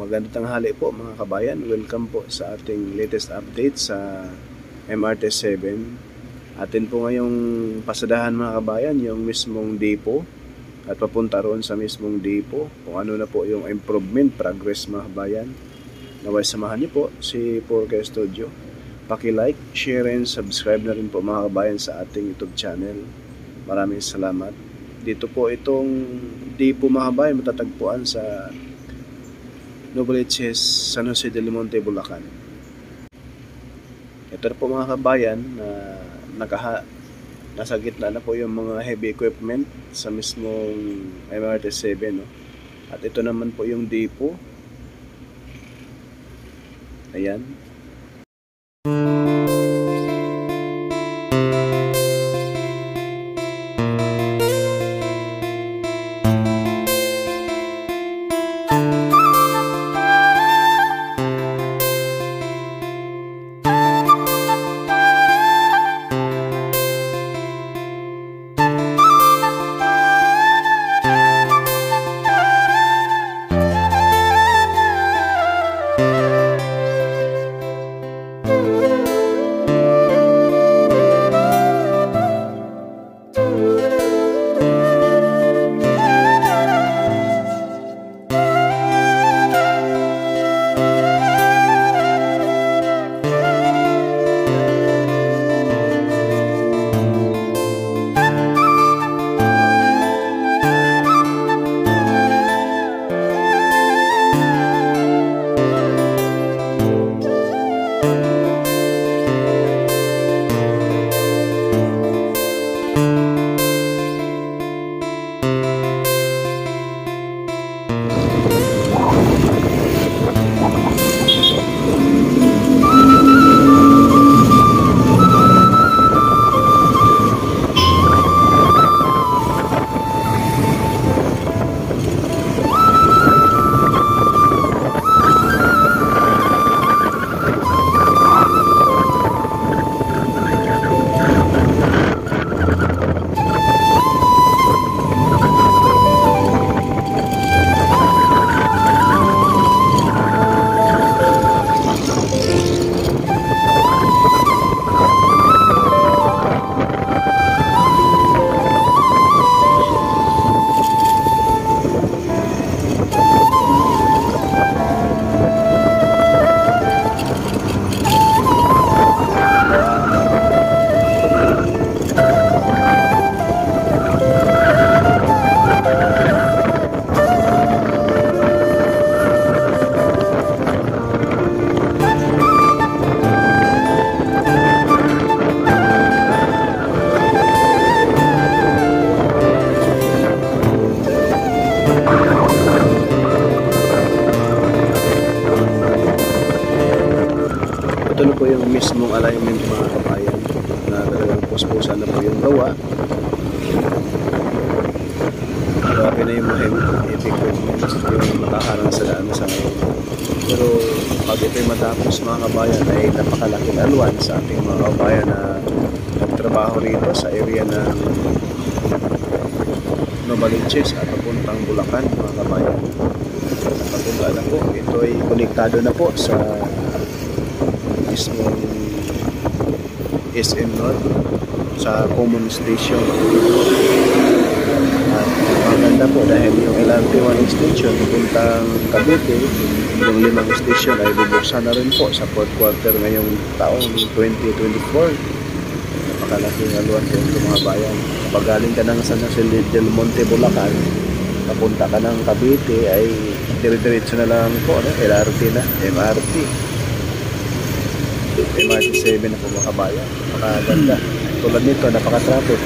Magandang tanghali po mga kabayan. Welcome po sa ating latest update sa MRT-7. Atin po ngayong pasadahan mga kabayan yung mismong depot at papunta roon sa mismong depot kung ano na po yung improvement, progress mga kabayan. Naway samahan niyo po si Purke Studio. Paki-like, share and subscribe na rin po mga kabayan sa ating YouTube channel. Maraming salamat. Dito po itong depot mga kabayan matatagpuan sa Novaliches, San Jose del Monte, Bulacan. Ito na po mga kabayan na nasa gitna na po yung mga heavy equipment sa mismong MRT-7. No? At ito naman po yung depot. Ayan. Ito na po yung mismong alignment mga kabayan na talagang puspusan na po yung gawa. Grabe na yung mga heavy equipment yung makaharang sa daan sa ngayon. Pero pag ito'y matapos mga kabayan ay napakalaking alwan sa ating mga kabayan na nagtrabaho rito sa area ng Novaliches at papuntang Bulacan mga kabayan. Papunta na po. Ito'y konektado na po sa mismong SM North sa common station. At maganda po dahil yung LRT1 extension pupuntang Cavite, yung 5 station ay bubuksan na rin po sa 4th quarter ngayong taong 2024. Napakalaking alwan po ito mga bayan. Kapag galing ka ng San Jose del Monte, Bulacan, papunta ka ng Cavite ay dire-diretso na lang po, no? LRT na, MRT. MRT-7 na po mga kabayan. Napakaganda. Tulad nito, napaka-traffic.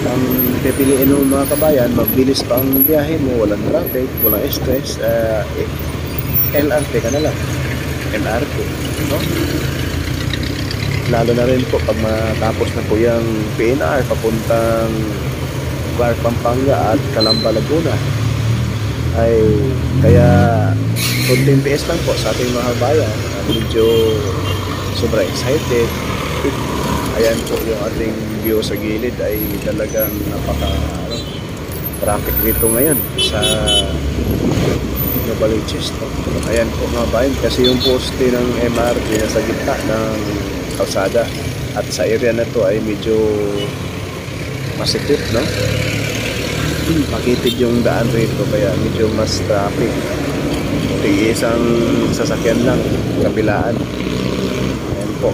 Ang pipiliin ng mga kabayan, mabilis pa ang biyahe mo, walang traffic, walang stress, LRT ka na lang. MRT. No? Lalo na rin po pag matapos na po yung PNR papuntang Clark, Pampanga at Calamba, Laguna. Ay kaya konting PS lang po sa ating mga kabayan. Medyo sobra excited. Ayan po yung ating view sa gilid ay talagang napaka traffic dito ngayon sa Novaliches to. Ayan po mga kabayan, kasi yung poste ng MRT nasa gitna ng kalsada at sa area na to ay medyo masikip, no? Makitid yung daan rito kaya medyo mas traffic. Isang sasakyan lang kabilaan. Ayan po.